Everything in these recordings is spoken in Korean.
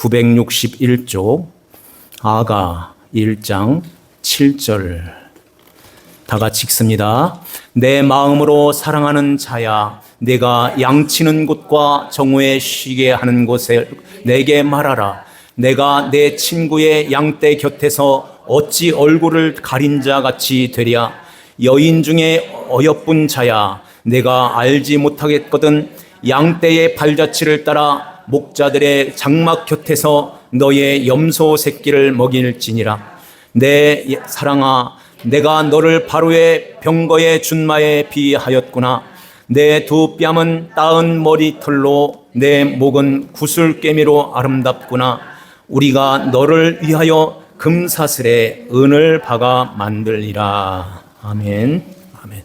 961쪽 아가 1장 7절 다 같이 읽습니다. 내 마음으로 사랑하는 자야, 내가 양치는 곳과 정오에 쉬게 하는 곳에 내게 말하라. 내가 내 친구의 양떼 곁에서 어찌 얼굴을 가린 자 같이 되랴. 여인 중에 어여쁜 자야, 내가 알지 못하겠거든. 양떼의 발자취를 따라 목자들의 장막 곁에서 너의 염소 새끼를 먹일지니라. 내 사랑아, 내가 너를 바로의 병거의 준마에 비하였구나. 내 두 뺨은 따은 머리털로 내 목은 구슬깨미로 아름답구나. 우리가 너를 위하여 금사슬에 은을 박아 만들리라. 아멘. 아멘.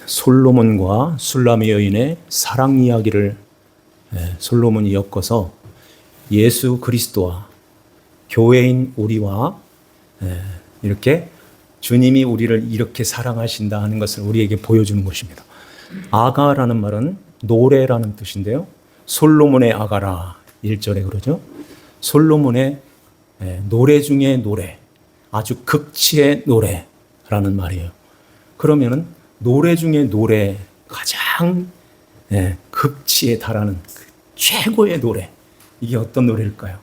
솔로몬과 술람의 여인의 사랑 이야기를 솔로몬이 엮어서 예수 그리스도와 교회인 우리와 이렇게 주님이 우리를 이렇게 사랑하신다 하는 것을 우리에게 보여주는 것입니다. 아가라는 말은 노래라는 뜻인데요. 솔로몬의 아가라 1절에 그러죠. 솔로몬의 노래 중에 노래, 아주 극치의 노래라는 말이에요. 그러면은 노래 중에 노래, 가장 극치에 달하는 최고의 노래, 이게 어떤 노래일까요?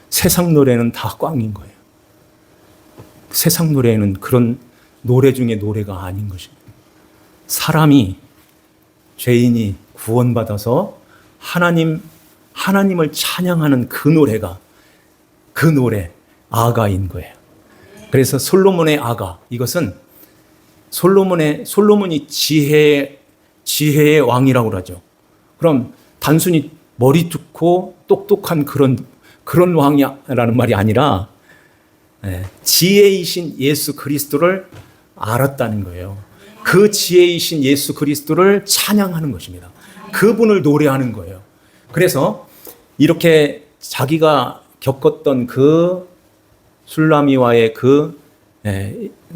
세상 노래는 다 꽝인 거예요. 세상 노래는 그런 노래 중에 노래가 아닌 것입니다. 사람이, 죄인이 구원받아서 하나님을 찬양하는 그 노래가, 그 노래, 아가인 거예요. 그래서 솔로몬의 아가, 이것은 솔로몬이 지혜의 왕이라고 그러죠. 그럼 단순히 머리 좋고 똑똑한 그런 왕이라는 말이 아니라 지혜이신 예수 그리스도를 알았다는 거예요. 그 지혜이신 예수 그리스도를 찬양하는 것입니다. 그분을 노래하는 거예요. 그래서 이렇게 자기가 겪었던 그 술라미와의 그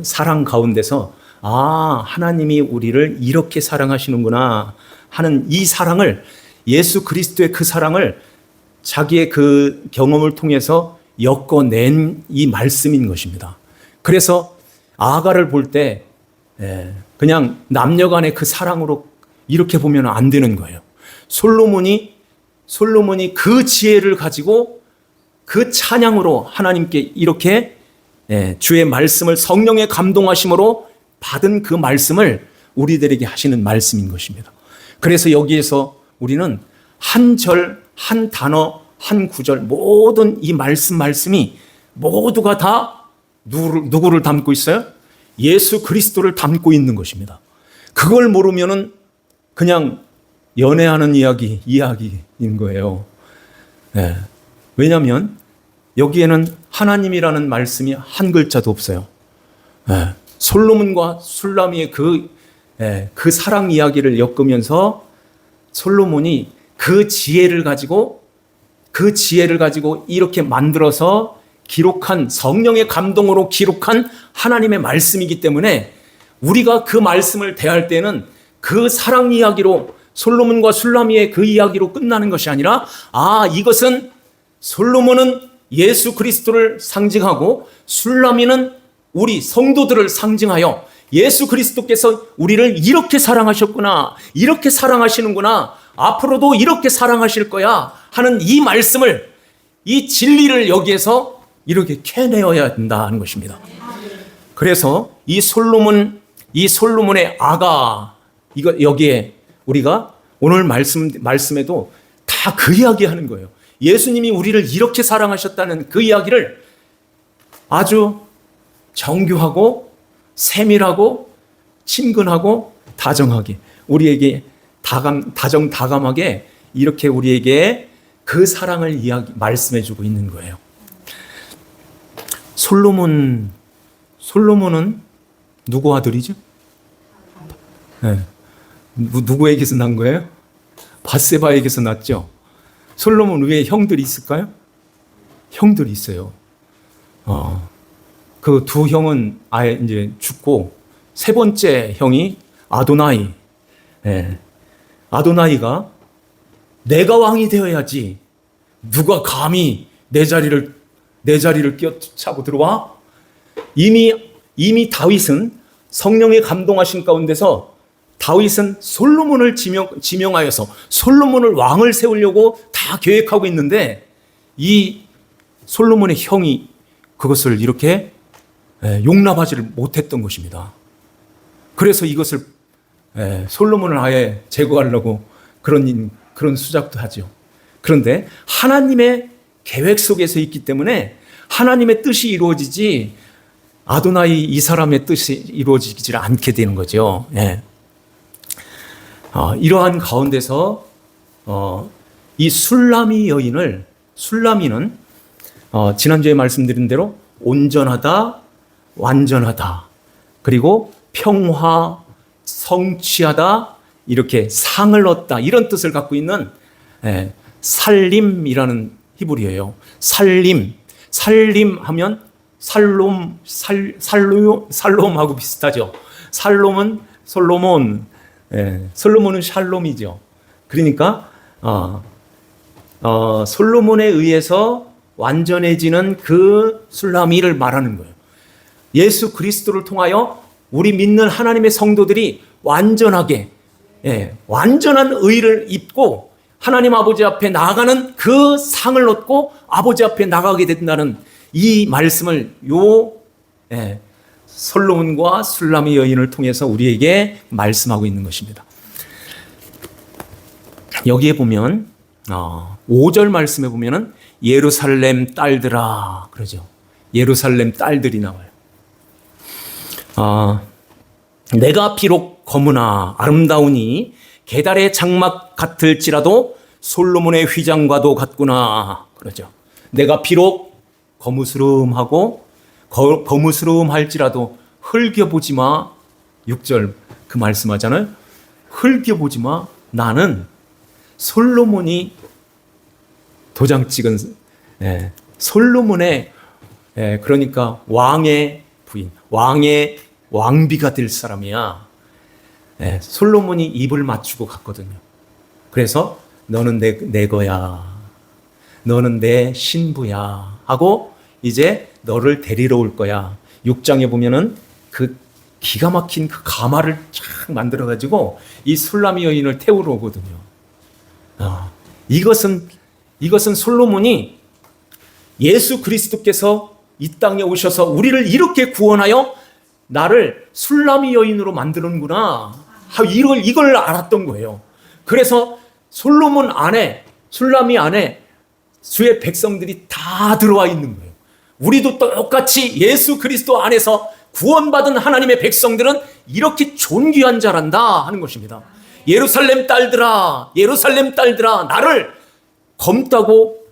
사랑 가운데서 하나님이 우리를 이렇게 사랑하시는구나 하는 이 사랑을, 예수 그리스도의 그 사랑을 자기의 그 경험을 통해서 엮어낸 이 말씀인 것입니다. 그래서 아가를 볼 때 그냥 남녀간의 그 사랑으로 이렇게 보면 안 되는 거예요. 솔로몬이 그 지혜를 가지고 그 찬양으로 하나님께 이렇게 주의 말씀을 성령의 감동하심으로 받은 그 말씀을 우리들에게 하시는 말씀인 것입니다. 그래서 여기에서 우리는 한 절, 한 단어, 한 구절, 모든 이 말씀이 모두가 다 누구를 담고 있어요? 예수 그리스도를 담고 있는 것입니다. 그걸 모르면은 그냥 연애하는 이야기인 거예요. 왜냐하면 여기에는 하나님이라는 말씀이 한 글자도 없어요. 솔로몬과 술라미의 그 사랑 이야기를 엮으면서 솔로몬이 그 지혜를 가지고 이렇게 만들어서 기록한, 성령의 감동으로 기록한 하나님의 말씀이기 때문에 우리가 그 말씀을 대할 때는 그 사랑 이야기로, 솔로몬과 술라미의 그 이야기로 끝나는 것이 아니라 이것은 솔로몬은 예수 그리스도를 상징하고 술라미는 우리 성도들을 상징하여 예수 그리스도께서 우리를 이렇게 사랑하셨구나, 이렇게 사랑하시는구나, 앞으로도 이렇게 사랑하실 거야 하는 이 말씀을, 이 진리를 여기에서 이렇게 캐내어야 된다는 것입니다. 그래서 이 솔로몬의 아가, 여기에 우리가 오늘 말씀에도 다 그 이야기 하는 거예요. 예수님이 우리를 이렇게 사랑하셨다는 그 이야기를 아주 정교하고 세밀하고 친근하고 다정하게 우리에게 다정다감하게 이렇게 우리에게 그 사랑을 말씀해주고 있는 거예요. 솔로몬은 누구 아들이죠? 누구에게서 난 거예요? 밧세바에게서 났죠. 솔로몬 위에 형들이 있을까요? 형들이 있어요. 그 두 형은 아예 이제 죽고 세 번째 형이 아도나이. 예. 아도나이가 내가 왕이 되어야지. 누가 감히 내 자리를 끼어차고 들어와? 이미 다윗은 성령의 감동하신 가운데서 다윗은 솔로몬을 지명하여서 솔로몬을 왕을 세우려고 다 계획하고 있는데 이 솔로몬의 형이 그것을 이렇게 용납하지를 못했던 것입니다. 그래서 이것을 솔로몬을 아예 제거하려고 그런 수작도 하죠. 그런데 하나님의 계획 속에서 있기 때문에 하나님의 뜻이 이루어지지 아도나이 이 사람의 뜻이 이루어지지 않게 되는 거죠. 이러한 가운데서 이 술라미는 지난주에 말씀드린 대로 온전하다, 완전하다, 그리고 평화, 성취하다, 이렇게 상을 얻다 이런 뜻을 갖고 있는 살림이라는 히브리어예요. 살림하면 살롬하고 비슷하죠. 살롬은 솔로몬, 솔로몬은 샬롬이죠. 그러니까 솔로몬에 의해서 완전해지는 그 술라미를 말하는 거예요. 예수 그리스도를 통하여 우리 믿는 하나님의 성도들이 완전하게 완전한 의를 입고 하나님 아버지 앞에 나아가는 그 상을 얻고 아버지 앞에 나가게 된다는 이 말씀을 솔로몬과 술라미 여인을 통해서 우리에게 말씀하고 있는 것입니다. 여기에 보면 5절 말씀에 보면은 예루살렘 딸들아 그러죠. 예루살렘 딸들이 나와요. 내가 비록 검으나 아름다우니 게달의 장막 같을지라도 솔로몬의 휘장과도 같구나 그러죠. 내가 비록 거무스름할지라도 흘겨보지 마. 6절 그 말씀하잖아요. 흘겨보지 마. 나는 솔로몬이 도장 찍은 솔로몬의 그러니까 왕의 부인, 왕의 왕비가 될 사람이야. 솔로몬이 입을 맞추고 갔거든요. 그래서 너는 내 거야. 너는 내 신부야. 하고 이제 너를 데리러 올 거야. 6장에 보면은 그 기가 막힌 그 가마를 쫙 만들어가지고 이 술라미 여인을 태우러 오거든요. 이것은 솔로몬이 예수 그리스도께서 이 땅에 오셔서 우리를 이렇게 구원하여 나를 술라미 여인으로 만드는구나. 이걸 알았던 거예요. 그래서 솔로몬 안에, 술라미 안에 주의 백성들이 다 들어와 있는 거예요. 우리도 똑같이 예수 그리스도 안에서 구원받은 하나님의 백성들은 이렇게 존귀한 자란다 하는 것입니다. 예루살렘 딸들아, 예루살렘 딸들아, 나를 검다고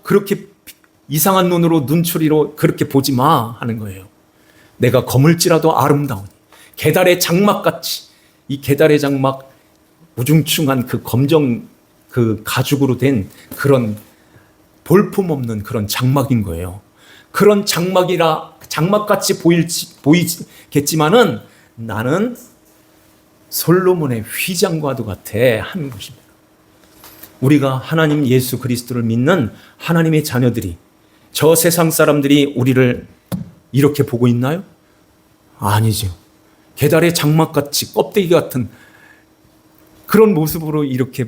그렇게 이상한 눈으로 눈초리로 그렇게 보지 마 하는 거예요. 내가 검을지라도 아름다우니 게달의 장막같이 이 게달의 장막 우중충한 그 검정 그 가죽으로 된 그런 볼품없는 그런 장막인 거예요. 그런 장막같이 보이겠지만은 나는 솔로몬의 휘장과도 같아 하는 것입니다. 우리가 하나님 예수 그리스도를 믿는 하나님의 자녀들이 저 세상 사람들이 우리를 이렇게 보고 있나요? 아니죠. 게달의 장막같이 껍데기 같은 그런 모습으로 이렇게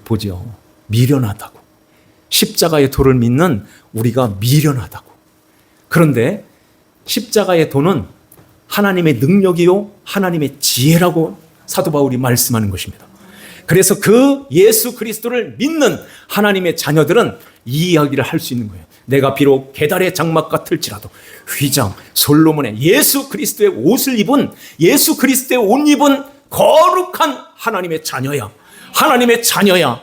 보죠. 미련하다고. 십자가의 도를 믿는 우리가 미련하다고. 그런데 십자가의 도는 하나님의 능력이요 하나님의 지혜라고 사도 바울이 말씀하는 것입니다. 그래서 그 예수 그리스도를 믿는 하나님의 자녀들은 이 이야기를 할 수 있는 거예요. 내가 비록 게달의 장막 같을지라도 휘장, 솔로몬의 예수 그리스도의 옷을 입은 예수 그리스도의 옷 입은 거룩한 하나님의 자녀야. 하나님의 자녀야.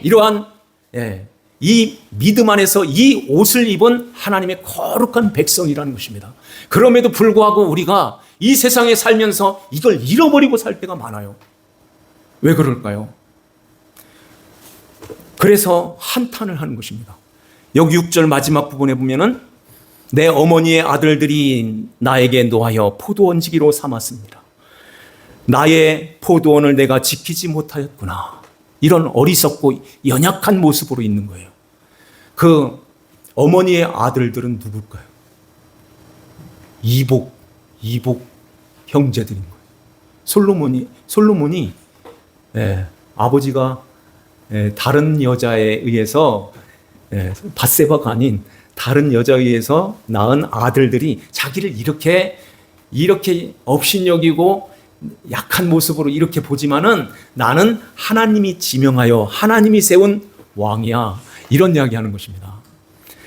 이러한 이 믿음 안에서 이 옷을 입은 하나님의 거룩한 백성이라는 것입니다. 그럼에도 불구하고 우리가 이 세상에 살면서 이걸 잃어버리고 살 때가 많아요. 왜 그럴까요? 그래서 한탄을 하는 것입니다. 여기 6절 마지막 부분에 보면은 내 어머니의 아들들이 나에게 노하여 포도원지기로 삼았습니다. 나의 포도원을 내가 지키지 못하였구나. 이런 어리석고 연약한 모습으로 있는 거예요. 그 어머니의 아들들은 누굴까요? 이복 형제들인 거예요. 솔로몬이 아버지가 다른 여자에 의해서 밧세바가 아닌 다른 여자에 의해서 낳은 아들들이 자기를 이렇게 업신여기고 약한 모습으로 이렇게 보지만은 나는 하나님이 지명하여 하나님이 세운 왕이야. 이런 이야기하는 것입니다.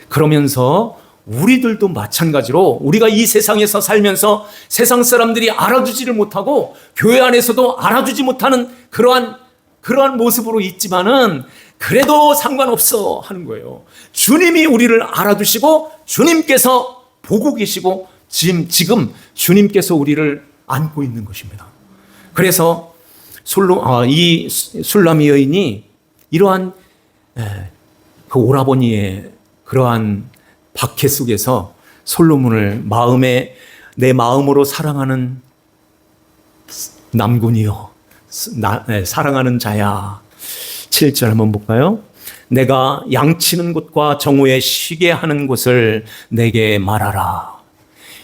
그러면서 우리들도 마찬가지로 우리가 이 세상에서 살면서 세상 사람들이 알아주지를 못하고 교회 안에서도 알아주지 못하는 그러한 모습으로 있지만은 그래도 상관없어 하는 거예요. 주님이 우리를 알아두시고 주님께서 보고 계시고 지금 주님께서 우리를 안고 있는 것입니다. 그래서 이 술라미 여인이 이러한 그 오라버니의 그러한 박해 속에서 솔로몬을 내 마음으로 사랑하는 남군이요, 사랑하는 자야. 7절 한번 볼까요? 내가 양치는 곳과 정오에 쉬게 하는 곳을 내게 말하라.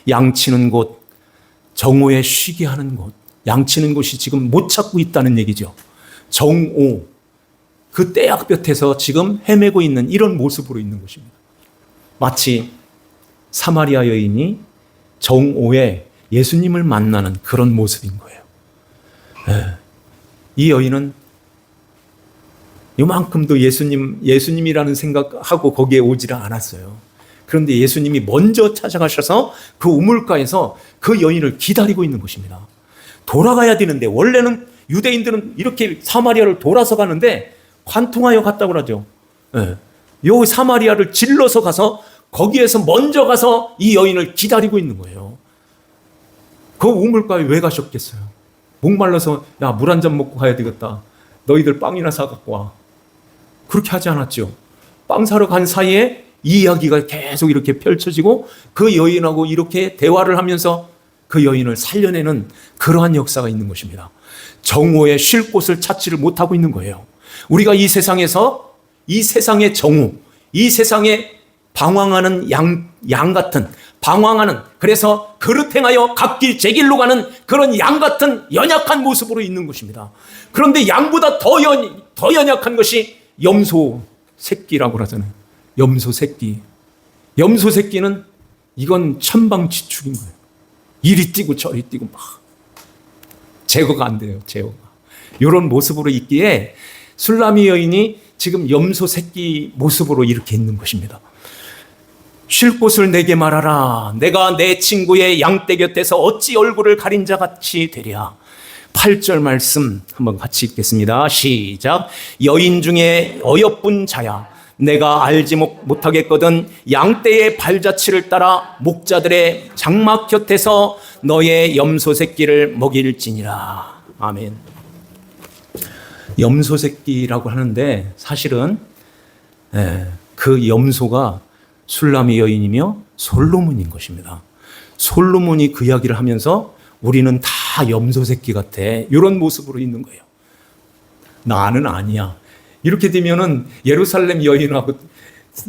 양치는 곳, 정오에 쉬게 하는 곳. 양치는 곳이 지금 못 찾고 있다는 얘기죠. 정오, 그 떼약볕에서 지금 헤매고 있는 이런 모습으로 있는 것입니다. 마치 사마리아 여인이 정오에 예수님을 만나는 그런 모습인 거예요. 이 여인은 요만큼도 예수님이라는 생각하고 거기에 오지를 않았어요. 그런데 예수님이 먼저 찾아가셔서 그 우물가에서 그 여인을 기다리고 있는 것입니다. 돌아가야 되는데, 원래는 유대인들은 이렇게 사마리아를 돌아서 가는데 관통하여 갔다고 그러죠. 요 사마리아를 질러서 가서 거기에서 먼저 가서 이 여인을 기다리고 있는 거예요. 그 우물가에 왜 가셨겠어요? 목말라서 야, 물 한 잔 먹고 가야 되겠다. 너희들 빵이나 사갖고 와. 그렇게 하지 않았죠. 빵 사러 간 사이에 이 이야기가 계속 이렇게 펼쳐지고 그 여인하고 이렇게 대화를 하면서 그 여인을 살려내는 그러한 역사가 있는 것입니다. 정오에 쉴 곳을 찾지를 못하고 있는 거예요. 우리가 이 세상에서 이 세상의 정오, 이 세상에 방황하는 양 같은, 방황하는, 그래서 그릇 행하여 갓길 제 길로 가는 그런 양 같은 연약한 모습으로 있는 것입니다. 그런데 양보다 더 연약한 것이 염소 새끼라고 하잖아요. 염소 새끼. 염소 새끼는 이건 천방지축인 거예요. 이리 뛰고 저리 뛰고 막 제거가 안 돼요. 제거가. 이런 모습으로 있기에 술라미 여인이 지금 염소 새끼 모습으로 이렇게 있는 것입니다. 쉴 곳을 내게 말하라. 내가 내 친구의 양떼 곁에서 어찌 얼굴을 가린 자 같이 되랴. 8절 말씀 한번 같이 읽겠습니다. 시작. 여인 중에 어여쁜 자야. 내가 알지 못하겠거든 양떼의 발자취를 따라 목자들의 장막 곁에서 너의 염소 새끼를 먹일지니라. 아멘. 염소 새끼라고 하는데 사실은 그 염소가 술라미 여인이며 솔로몬인 것입니다. 솔로몬이 그 이야기를 하면서 우리는 다 염소 새끼 같아. 이런 모습으로 있는 거예요. 나는 아니야. 이렇게 되면은 예루살렘 여인하고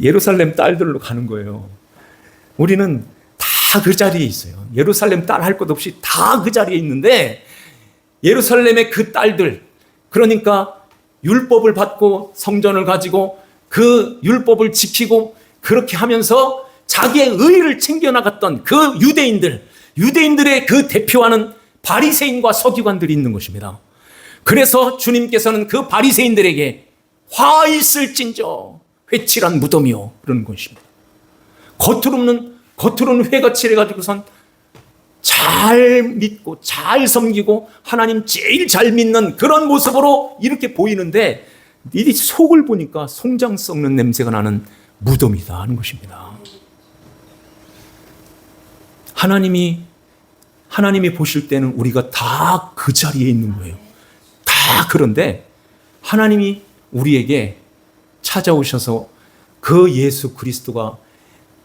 예루살렘 딸들로 가는 거예요. 우리는 다 그 자리에 있어요. 예루살렘 딸 할 것 없이 다 그 자리에 있는데 예루살렘의 그 딸들, 그러니까 율법을 받고 성전을 가지고 그 율법을 지키고 그렇게 하면서 자기의 의의를 챙겨나갔던 그 유대인들의 그 대표하는 바리새인과 서기관들이 있는 것입니다. 그래서 주님께서는 그 바리새인들에게 화 있을진저 회칠한 무덤이요 그러는 것입니다. 겉으로는 회가 칠해가지고선 잘 믿고 잘 섬기고 하나님 제일 잘 믿는 그런 모습으로 이렇게 보이는데 이 속을 보니까 송장 썩는 냄새가 나는 무덤이다 하는 것입니다. 하나님이 보실 때는 우리가 다 그 자리에 있는 거예요. 다 그런데 하나님이 우리에게 찾아오셔서 그 예수 그리스도가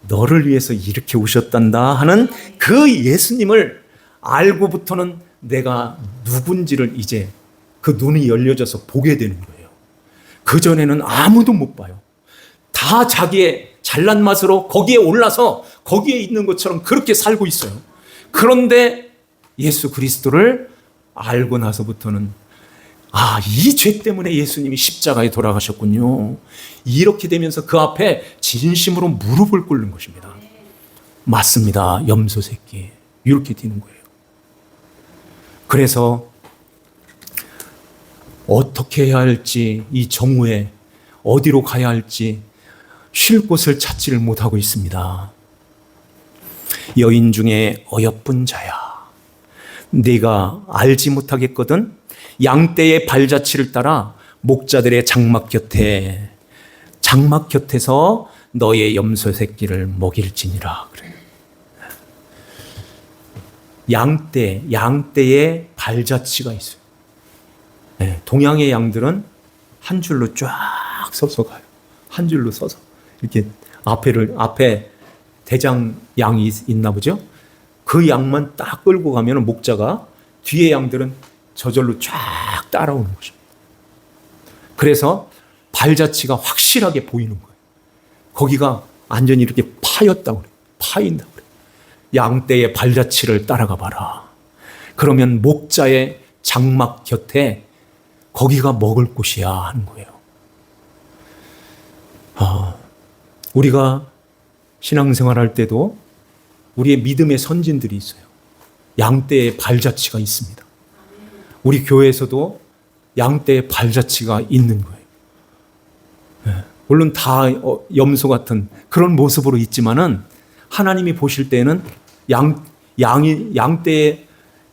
너를 위해서 이렇게 오셨단다 하는 그 예수님을 알고부터는 내가 누군지를 이제 그 눈이 열려져서 보게 되는 거예요. 그전에는 아무도 못 봐요. 다 자기의 잘난 맛으로 거기에 올라서 거기에 있는 것처럼 그렇게 살고 있어요. 그런데 예수 그리스도를 알고 나서부터는 이 죄 때문에 예수님이 십자가에 돌아가셨군요. 이렇게 되면서 그 앞에 진심으로 무릎을 꿇는 것입니다. 맞습니다. 염소 새끼. 이렇게 되는 거예요. 그래서 어떻게 해야 할지, 이 정오에 어디로 가야 할지 쉴 곳을 찾지를 못하고 있습니다. 여인 중에 어여쁜 자야, 네가 알지 못하겠거든. 양떼의 발자취를 따라 목자들의 장막 곁에서 너의 염소 새끼를 먹일지니라. 그래요. 양떼의 발자취가 있어요. 동양의 양들은 한 줄로 쫙 서서 가요. 한 줄로 서서 이렇게 앞에 대장 양이 있나 보죠. 그 양만 딱 끌고 가면 목자가 뒤에 양들은 저절로 쫙 따라오는 것입니다. 그래서 발자취가 확실하게 보이는 거예요. 거기가 완전히 이렇게 파였다고 그래요. 파인다고 그래요. 양떼의 발자취를 따라가 봐라. 그러면 목자의 장막 곁에 거기가 먹을 곳이야 하는 거예요. 우리가 신앙생활 할 때도 우리의 믿음의 선진들이 있어요. 양떼의 발자취가 있습니다. 우리 교회에서도 양떼의 발자취가 있는 거예요. 물론 다 염소 같은 그런 모습으로 있지만은 하나님이 보실 때는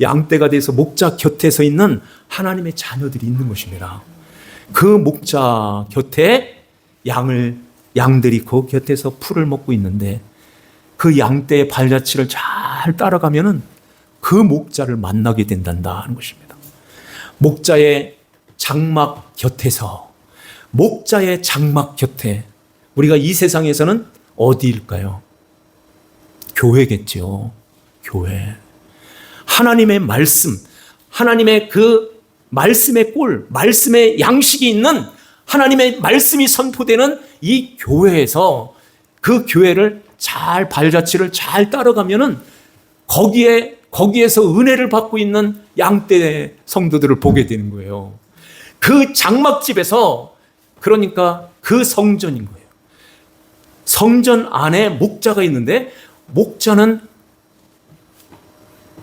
양떼가 돼서 목자 곁에 서 있는 하나님의 자녀들이 있는 것입니다. 그 목자 곁에 양들이 그 곁에서 풀을 먹고 있는데 그 양떼의 발자취를 잘 따라가면은 그 목자를 만나게 된단다 하는 것입니다. 목자의 장막 곁에 우리가 이 세상에서는 어디일까요? 교회겠죠. 교회. 하나님의 말씀, 하나님의 그 말씀의 꼴, 말씀의 양식이 있는 하나님의 말씀이 선포되는 이 교회에서 그 교회를 발자취를 잘 따라가면은 거기에서 은혜를 받고 있는 양떼 성도들을 보게 되는 거예요. 그 장막집에서, 그러니까 그 성전인 거예요. 성전 안에 목자가 있는데, 목자는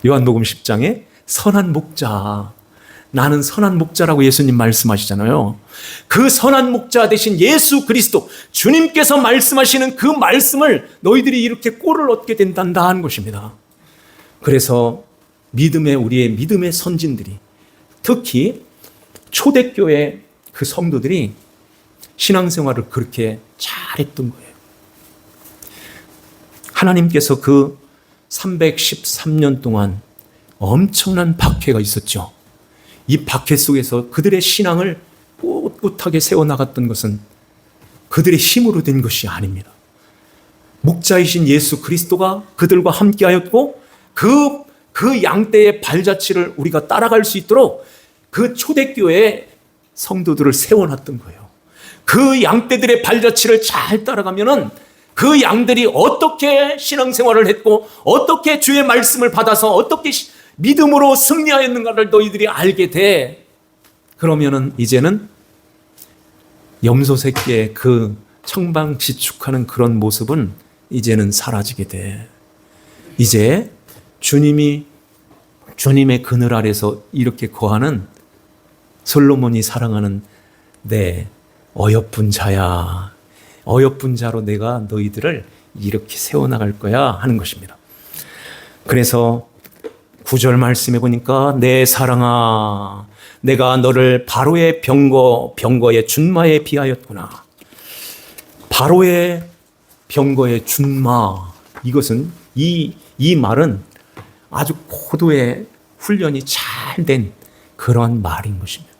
요한복음 10장에 선한 목자, 나는 선한 목자라고 예수님 말씀하시잖아요. 그 선한 목자 되신 예수 그리스도, 주님께서 말씀하시는 그 말씀을 너희들이 이렇게 꼴을 얻게 된단다 하는 것입니다. 그래서 우리의 믿음의 선진들이, 특히 초대교회 그 성도들이 신앙생활을 그렇게 잘했던 거예요. 하나님께서 그 313년 동안 엄청난 박해가 있었죠. 이 박해 속에서 그들의 신앙을 꿋꿋하게 세워나갔던 것은 그들의 힘으로 된 것이 아닙니다. 목자이신 예수 그리스도가 그들과 함께하였고 그 양떼의 발자취를 우리가 따라갈 수 있도록 그 초대교회의 성도들을 세워놨던 거예요. 그 양떼들의 발자취를 잘 따라가면은 그 양들이 어떻게 신앙생활을 했고 어떻게 주의 말씀을 받아서 어떻게 믿음으로 승리하였는가를 너희들이 알게 돼. 그러면은 이제는 염소 새끼의 그 청방지축하는 그런 모습은 이제는 사라지게 돼. 이제 주님의 그늘 아래서 이렇게 거하는 솔로몬이 사랑하는 내 어여쁜 자야, 어여쁜 자로 내가 너희들을 이렇게 세워나갈 거야 하는 것입니다. 그래서 9절 말씀해 보니까 내 사랑아, 내가 너를 바로의 병거의 준마에 비하였구나. 바로의 병거의 준마, 이것은 이 말은 아주 고도의 훈련이 잘 된 그러한 말인 것입니다.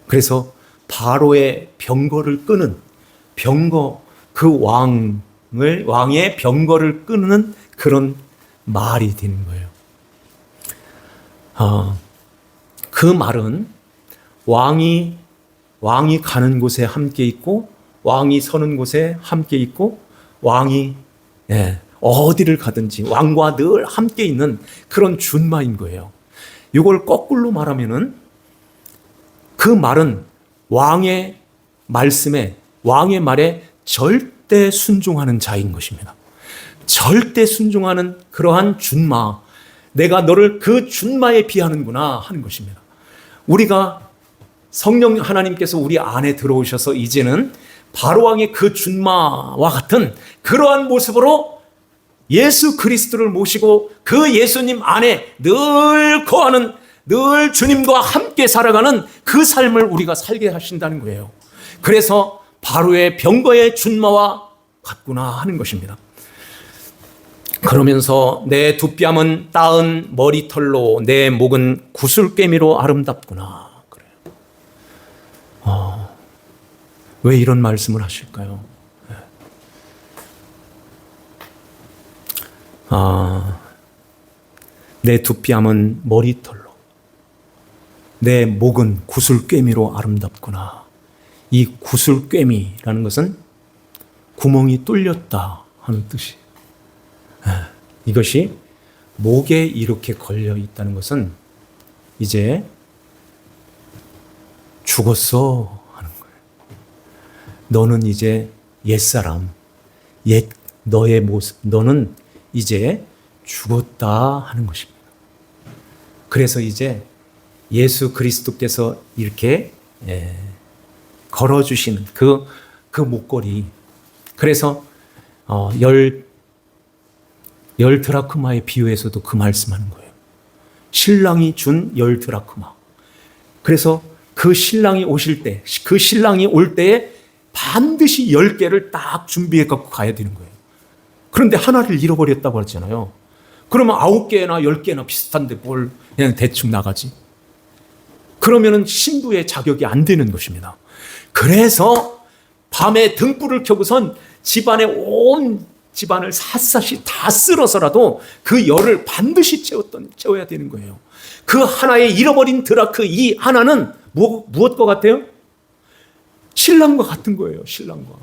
그래서 바로의 병거를 끄는 병거, 그 왕, 왕의 병거를 끄는 그런 말이 되는 거예요. 그 말은 왕이 가는 곳에 함께 있고 왕이 서는 곳에 함께 있고 왕이 어디를 가든지 왕과 늘 함께 있는 그런 준마인 거예요. 이걸 거꾸로 말하면은 그 말은 왕의 말씀에 왕의 말에 절대 순종하는 자인 것입니다. 절대 순종하는 그러한 준마, 내가 너를 그 준마에 비하는구나 하는 것입니다. 우리가 성령 하나님께서 우리 안에 들어오셔서 이제는 바로왕의 그 준마와 같은 그러한 모습으로 예수 그리스도를 모시고 그 예수님 안에 늘 거하는, 늘 주님과 함께 살아가는 그 삶을 우리가 살게 하신다는 거예요. 그래서 바로의 병거의 준마와 같구나 하는 것입니다. 그러면서 내 두 뺨은 따은 머리털로 내 목은 구슬꿰미로 아름답구나. 그래요. 왜 이런 말씀을 하실까요? 내 두 뺨은 머리털로 내 목은 구슬꿰미로 아름답구나. 이 구슬꿰미라는 것은 구멍이 뚫렸다 하는 뜻이에요. 이것이 목에 이렇게 걸려 있다는 것은 이제 죽었어 하는 거예요. 너는 이제 옛사람, 너의 모습, 너는 이제 죽었다 하는 것입니다. 그래서 이제 예수 그리스도께서 이렇게 걸어주시는 그 목걸이, 그래서 열 드라크마의 비유에서도 그 말씀하는 거예요. 신랑이 준 열 드라크마. 그래서 그 신랑이 오실 때, 그 신랑이 올 때에 반드시 10개를 딱 준비해 갖고 가야 되는 거예요. 그런데 하나를 잃어버렸다고 하잖아요. 그러면 9개나 10개나 비슷한데 뭘 그냥 대충 나가지. 그러면은 신부의 자격이 안 되는 것입니다. 그래서 밤에 등불을 켜고선 온 집안을 샅샅이 다 쓸어서라도 그 열을 반드시 채워야 되는 거예요. 그 하나의 잃어버린 드라크 이 하나는 무엇과 같아요? 신랑과 같은 거예요. 신랑과.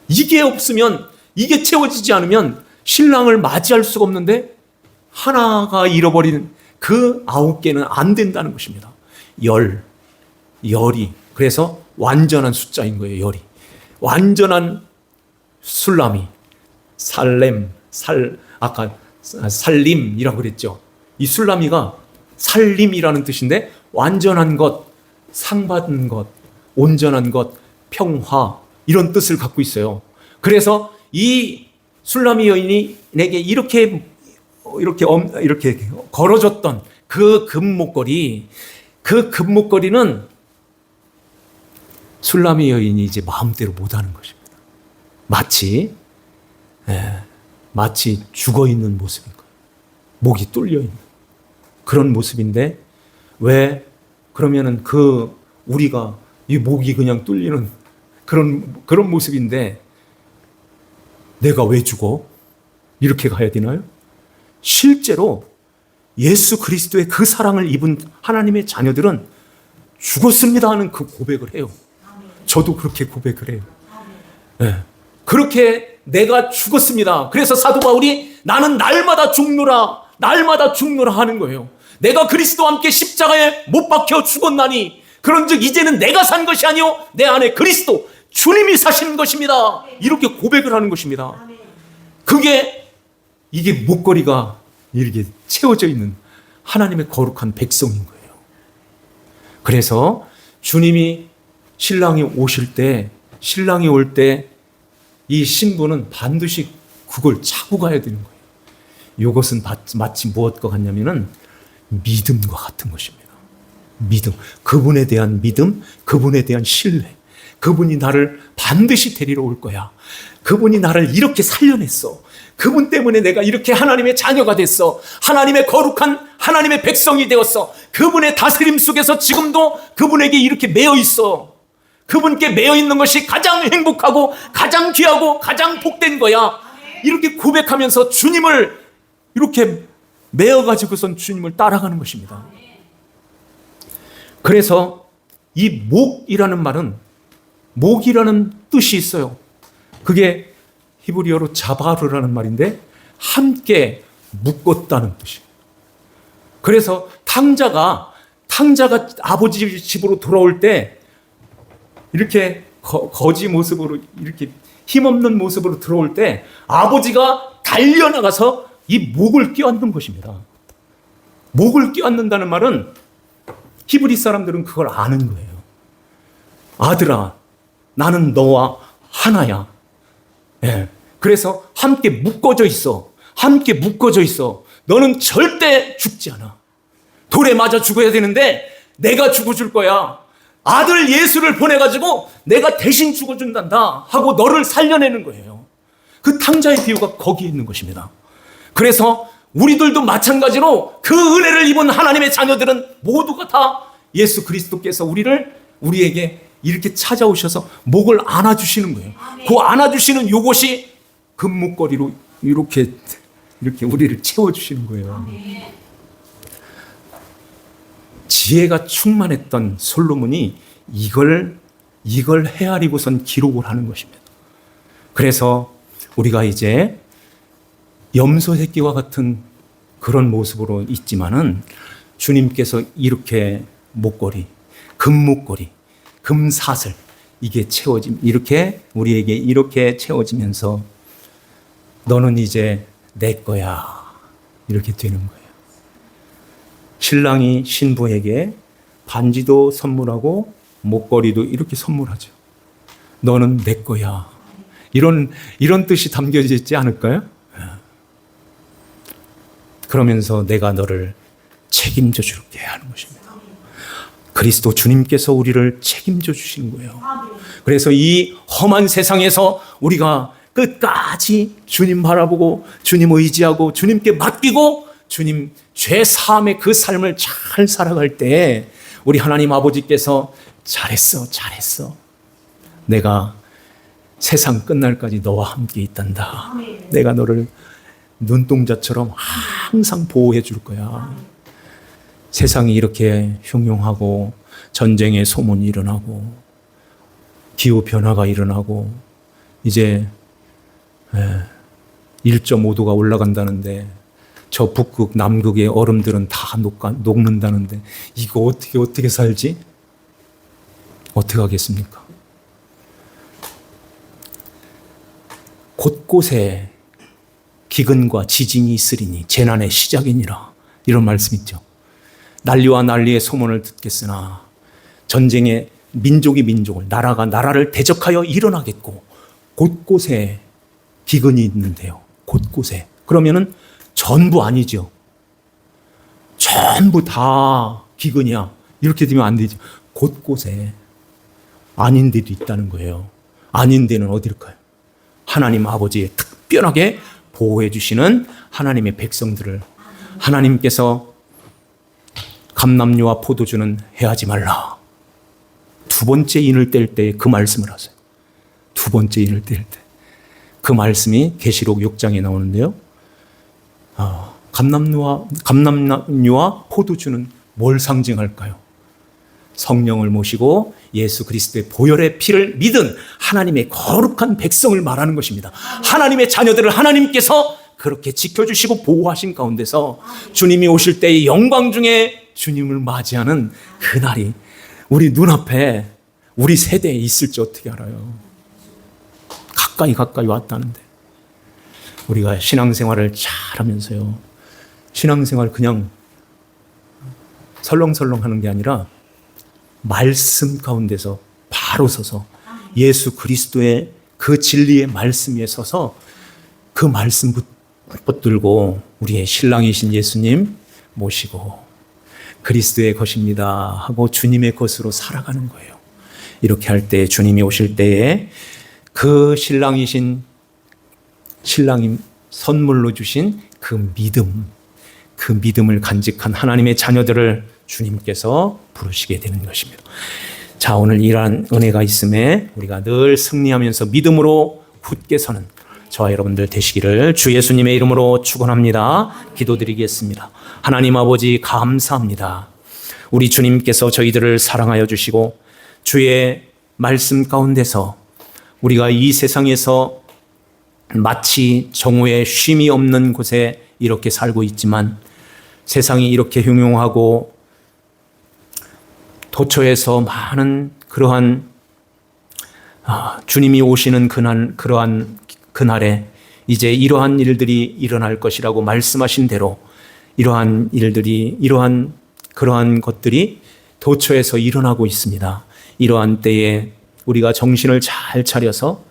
이게 없으면, 이게 채워지지 않으면 신랑을 맞이할 수가 없는데 하나가 잃어버린 그 9개는 안 된다는 것입니다. 열이. 그래서 완전한 숫자인 거예요. 열이. 완전한 술람이. 아까 살림이라고 그랬죠. 이 술람이가 살림이라는 뜻인데 완전한 것, 상받은 것, 온전한 것, 평화 이런 뜻을 갖고 있어요. 그래서 이 술람이 여인에게 이렇게 걸어줬던 그 금목걸이, 그 금목걸이는 술람이 여인이 이제 마음대로 못하는 것입니다. 마치 죽어있는 모습인 거예요. 목이 뚫려있는 그런 모습인데, 왜 그러면은 우리가 이 목이 그냥 뚫리는 그런 모습인데 내가 왜 죽어? 이렇게 가야 되나요? 실제로 예수 그리스도의 그 사랑을 입은 하나님의 자녀들은 죽었습니다 하는 그 고백을 해요. 저도 그렇게 고백을 해요. 그렇게 내가 죽었습니다. 그래서 사도 바울이 나는 날마다 죽노라 하는 거예요. 내가 그리스도와 함께 십자가에 못 박혀 죽었나니 그런즉 이제는 내가 산 것이 아니요 내 안에 그리스도 주님이 사시는 것입니다. 이렇게 고백을 하는 것입니다. 이게 목걸이가 이렇게 채워져 있는 하나님의 거룩한 백성인 거예요. 그래서 주님이 신랑이 올 때 이 신부는 반드시 그걸 차고 가야 되는 거예요. 이것은 마치 무엇과 같냐면은 믿음과 같은 것입니다. 믿음. 그분에 대한 믿음, 그분에 대한 신뢰. 그분이 나를 반드시 데리러 올 거야. 그분이 나를 이렇게 살려냈어. 그분 때문에 내가 이렇게 하나님의 자녀가 됐어. 하나님의 거룩한 하나님의 백성이 되었어. 그분의 다스림 속에서 지금도 그분에게 이렇게 매여 있어. 그분께 매여 있는 것이 가장 행복하고 가장 귀하고 가장 복된 거야. 이렇게 고백하면서 주님을 이렇게 매어가지고선 주님을 따라가는 것입니다. 그래서 이 목이라는 말은 목이라는 뜻이 있어요. 그게 히브리어로 자바르라는 말인데 함께 묶었다는 뜻이에요. 그래서 탕자가 아버지 집으로 돌아올 때 이렇게 거지 모습으로 이렇게 힘없는 모습으로 들어올 때 아버지가 달려나가서 이 목을 껴안는 것입니다. 목을 껴안는다는 말은 히브리 사람들은 그걸 아는 거예요. 아들아, 나는 너와 하나야. 예. 그래서 함께 묶어져 있어. 함께 묶어져 있어. 너는 절대 죽지 않아. 돌에 맞아 죽어야 되는데 내가 죽어줄 거야. 아들 예수를 보내가지고 내가 대신 죽어준단다 하고 너를 살려내는 거예요. 그 탕자의 비유가 거기에 있는 것입니다. 그래서 우리들도 마찬가지로 그 은혜를 입은 하나님의 자녀들은 모두가 다 예수 그리스도께서 우리에게 이렇게 찾아오셔서 목을 안아주시는 거예요. 그 안아주시는 요것이 금목걸이로 이렇게 우리를 채워주시는 거예요. 지혜가 충만했던 솔로몬이 이걸 헤아리고선 기록을 하는 것입니다. 그래서 우리가 이제 염소 새끼와 같은 그런 모습으로 있지만은 주님께서 이렇게 목걸이, 금목걸이, 금사슬 이게 이렇게 우리에게 이렇게 채워지면서 너는 이제 내 거야 이렇게 되는 거예요. 신랑이 신부에게 반지도 선물하고 목걸이도 이렇게 선물하죠. 너는 내 거야. 이런 뜻이 담겨져 있지 않을까요? 그러면서 내가 너를 책임져 줄게 하는 것입니다. 그리스도 주님께서 우리를 책임져 주시는 거예요. 그래서 이 험한 세상에서 우리가 끝까지 주님 바라보고 주님 의지하고 주님께 맡기고 주님 죄 사함의 그 삶을 잘 살아갈 때 우리 하나님 아버지께서 잘했어. 내가 세상 끝날까지 너와 함께 있단다. 내가 너를 눈동자처럼 항상 보호해 줄 거야. 세상이 이렇게 흉흉하고 전쟁의 소문이 일어나고 기후 변화가 일어나고 이제 1.5도가 올라간다는데 저 북극 남극의 얼음들은 다 녹는다는데 이거 어떻게 살지? 어떻게 하겠습니까? 곳곳에 기근과 지진이 있으리니 재난의 시작이니라 이런 말씀 있죠. 난리와 난리의 소문을 듣겠으나 전쟁에 민족이 민족을 나라가 나라를 대적하여 일어나겠고 곳곳에 기근이 있는데요. 곳곳에 그러면은 전부 아니죠. 전부 다 기근이야. 이렇게 되면 안 되죠. 곳곳에 아닌 데도 있다는 거예요. 아닌 데는 어딜까요? 하나님 아버지의 특별하게 보호해 주시는 하나님의 백성들을 하나님께서 감람류와 포도주는 해하지 말라. 두 번째 인을 뗄 때 그 말씀을 하세요. 두 번째 인을 뗄 때. 그 말씀이 계시록 6장에 나오는데요. 감람류와 포도주는 뭘 상징할까요? 성령을 모시고 예수 그리스도의 보혈의 피를 믿은 하나님의 거룩한 백성을 말하는 것입니다. 하나님의 자녀들을 하나님께서 그렇게 지켜주시고 보호하신 가운데서 주님이 오실 때의 영광 중에 주님을 맞이하는 그날이 우리 눈앞에 우리 세대에 있을지 어떻게 알아요? 가까이 왔다는데 우리가 신앙생활을 잘하면서요. 신앙생활 그냥 설렁설렁 하는 게 아니라 말씀 가운데서 바로 서서 예수 그리스도의 그 진리의 말씀 위에 서서 그 말씀 붙들고 우리의 신랑이신 예수님 모시고 그리스도의 것입니다 하고 주님의 것으로 살아가는 거예요. 이렇게 할 때 주님이 오실 때에 그 신랑이 선물로 주신 그 믿음을 간직한 하나님의 자녀들을 주님께서 부르시게 되는 것입니다. 자, 오늘 이러한 은혜가 있음에 우리가 늘 승리하면서 믿음으로 굳게 서는 저와 여러분들 되시기를 주 예수님의 이름으로 축원합니다. 기도드리겠습니다. 하나님 아버지 감사합니다. 우리 주님께서 저희들을 사랑하여 주시고 주의 말씀 가운데서 우리가 이 세상에서 마치 정오에 쉼이 없는 곳에 이렇게 살고 있지만 세상이 이렇게 흉흉하고 도처에서 많은 그러한 주님이 오시는 그러한 그날에 이제 이러한 일들이 일어날 것이라고 말씀하신 대로 이러한 일들이 그러한 것들이 도처에서 일어나고 있습니다. 이러한 때에 우리가 정신을 잘 차려서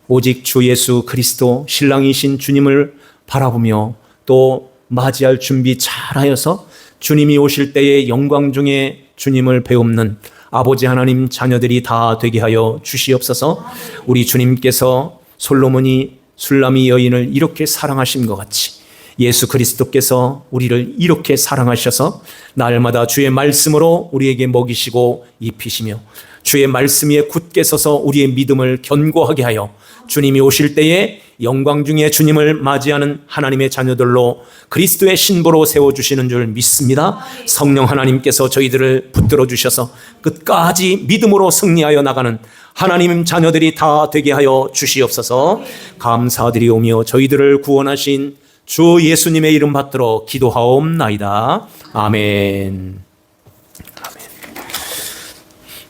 오직 주 예수 그리스도 신랑이신 주님을 바라보며 또 맞이할 준비 잘하여서 주님이 오실 때의 영광 중에 주님을 배웁는 아버지 하나님 자녀들이 다 되게 하여 주시옵소서. 우리 주님께서 솔로몬이 술람이 여인을 이렇게 사랑하신 것 같이 예수 그리스도께서 우리를 이렇게 사랑하셔서 날마다 주의 말씀으로 우리에게 먹이시고 입히시며 주의 말씀 위에 굳게 서서 우리의 믿음을 견고하게 하여 주님이 오실 때에 영광 중에 주님을 맞이하는 하나님의 자녀들로 그리스도의 신부로 세워주시는 줄 믿습니다. 성령 하나님께서 저희들을 붙들어 주셔서 끝까지 믿음으로 승리하여 나가는 하나님 자녀들이 다 되게 하여 주시옵소서. 감사드리오며 저희들을 구원하신 주 예수님의 이름 받들어 기도하옵나이다. 아멘.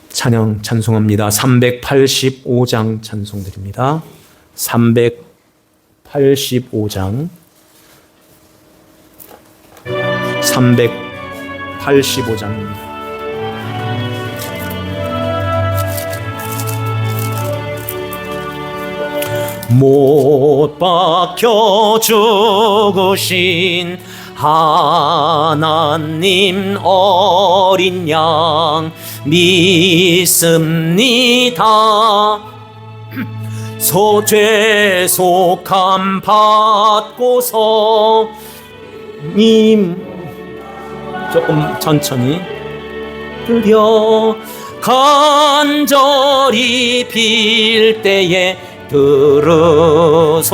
찬양 찬송합니다. 385장 찬송드립니다. 385장 385장입니다. 못 박혀 죽으신 하나님 어린 양 믿습니다. 죄속함 받고서 조금 천천히 드려 간절히 빌 때에 들으소서.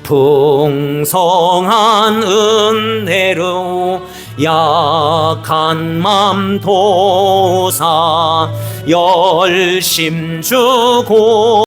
풍성한 은혜로 약한 맘 도사 열심 주고